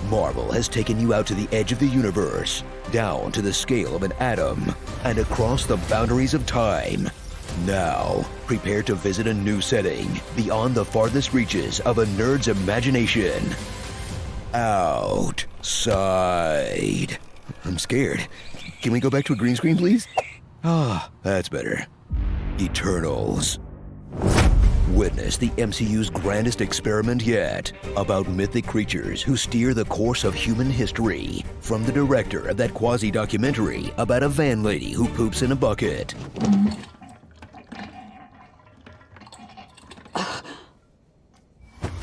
Marvel has taken you out to the edge of the universe, down to the scale of an atom, and across the boundaries of time. Now, prepare to visit a new setting beyond the farthest reaches of a nerd's imagination. Outside. I'm scared. Can we go back to a green screen, please? Ah, that's better. Eternals. Witness the MCU's grandest experiment yet about mythic creatures who steer the course of human history. From the director of that quasi-documentary about a van lady who poops in a bucket.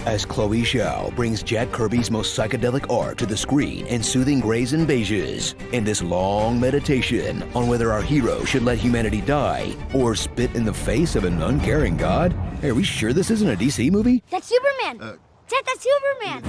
As Chloe Zhao brings Jack Kirby's most psychedelic art to the screen in soothing grays and beiges, in this long meditation on whether our hero should let humanity die or spit in the face of an uncaring god. Hey, are we sure this isn't a DC movie? That's Superman! Dad, that's Superman!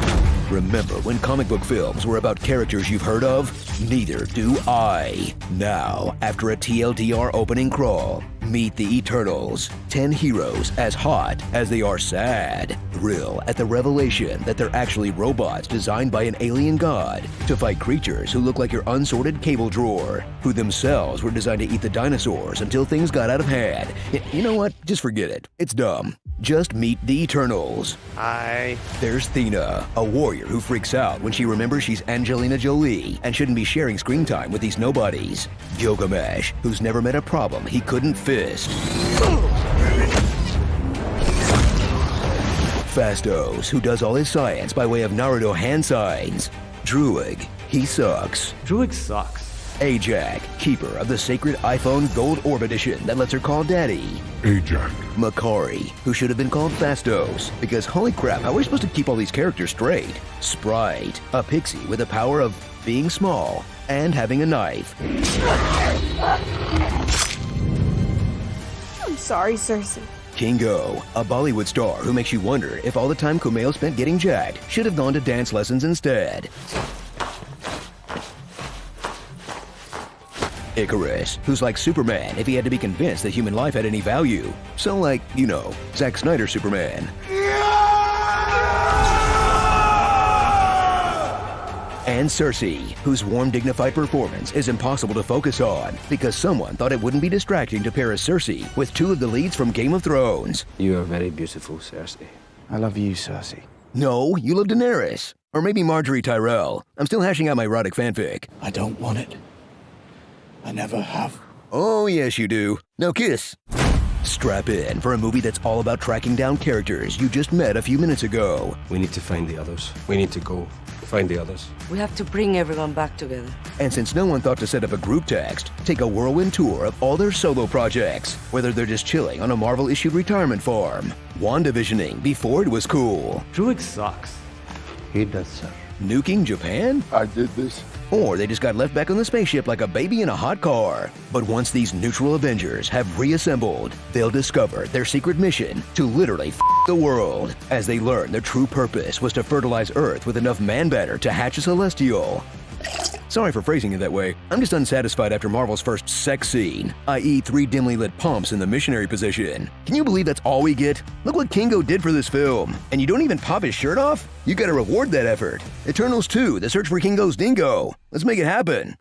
Remember when comic book films were about characters you've heard of? Neither do I. Now, after a TLDR opening crawl, meet the Eternals. 10 heroes as hot as they are sad. Thrill at the revelation that they're actually robots designed by an alien god to fight creatures who look like your unsorted cable drawer, who themselves were designed to eat the dinosaurs until things got out of hand. You know what? Just forget it. It's dumb. Just meet the Eternals. Hi. There's Thena, a warrior who freaks out when she remembers she's Angelina Jolie and shouldn't be sharing screen time with these nobodies. Gilgamesh, who's never met a problem he couldn't fist. Fastos, who does all his science by way of Naruto hand signs. Druig, he sucks. Druig sucks. Ajak, keeper of the sacred iPhone Gold Orb Edition that lets her call Daddy. Ajak. Makari, who should have been called Fastos, because holy crap, how are we supposed to keep all these characters straight? Sprite, a pixie with the power of being small and having a knife. I'm sorry, Cersei. Kingo, a Bollywood star who makes you wonder if all the time Kumail spent getting jacked should have gone to dance lessons instead. Icarus, who's like Superman if he had to be convinced that human life had any value. So like, you know, Zack Snyder's Superman. And Cersei, whose warm, dignified performance is impossible to focus on because someone thought it wouldn't be distracting to pair a Cersei with two of the leads from Game of Thrones. You are very beautiful, Cersei. I love you, Cersei. No, you love Daenerys. Or maybe Marjorie Tyrell. I'm still hashing out my erotic fanfic. I don't want it. I never have. Oh, yes, you do. Now kiss. Strap in for a movie that's all about tracking down characters you just met a few minutes ago. We need to find the others. We need to go find the others. We have to bring everyone back together. And since no one thought to set up a group text, take a whirlwind tour of all their solo projects, whether they're just chilling on a Marvel-issued retirement farm, WandaVisioning before it was cool, Druig sucks. He does, sir. nuking Japan, I did this. or they just got left back on the spaceship like a baby in a hot car. But once these neutral Avengers have reassembled, they'll discover their secret mission to literally the world, as they learn their true purpose was to fertilize Earth with enough man matter to hatch a Celestial. Sorry for phrasing it that way. I'm just unsatisfied after Marvel's first sex scene, i.e. 3 dimly lit pumps in the missionary position. Can you believe that's all we get? Look what Kingo did for this film. And you don't even pop his shirt off? You gotta reward that effort. Eternals 2, The Search for Kingo's Dingo. Let's make it happen.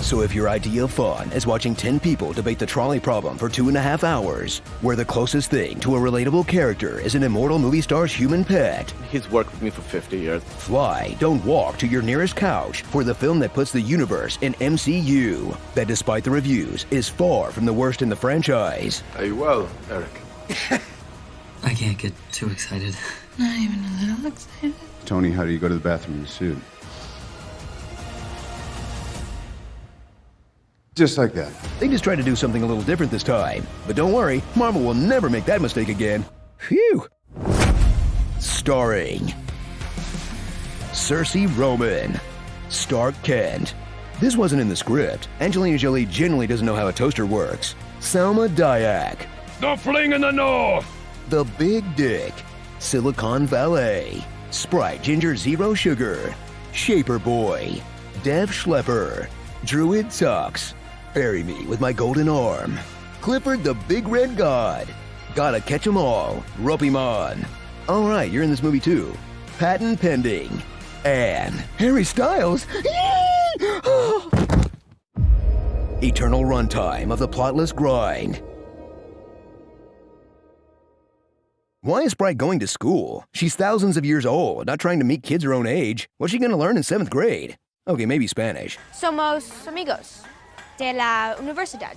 So if your idea of fun is watching 10 people debate the trolley problem for 2.5 hours, where the closest thing to a relatable character is an immortal movie star's human pet, He's worked with me for 50 years. fly, don't walk to your nearest couch for the film that puts the universe in MCU, that despite the reviews is far from the worst in the franchise. Are you well, Eric? I can't get too excited. Not even a little excited. Tony, how do you go to the bathroom in the suit? Just like that. They just tried to do something a little different this time. But don't worry, Marvel will never make that mistake again. Phew! Starring Cersei Roman, Stark Kent. This wasn't in the script. Angelina Jolie genuinely doesn't know how a toaster works. Selma Dayak, The fling in the north! The Big Dick, Silicon Valet, Sprite Ginger Zero Sugar, Shaper Boy, Dev Schlepper, Druid Sucks, Bury Me With My Golden Arm, Clifford the Big Red God, Gotta Catch 'Em All, Rope 'Em On. Alright, you're in this movie too. patent pending. And Harry Styles. Eternal runtime of the Plotless grind. Why is Sprite going to school? She's thousands of years old, not trying to meet kids her own age. What's she gonna learn in 7th grade? Okay, maybe Spanish. Somos amigos de la universidad.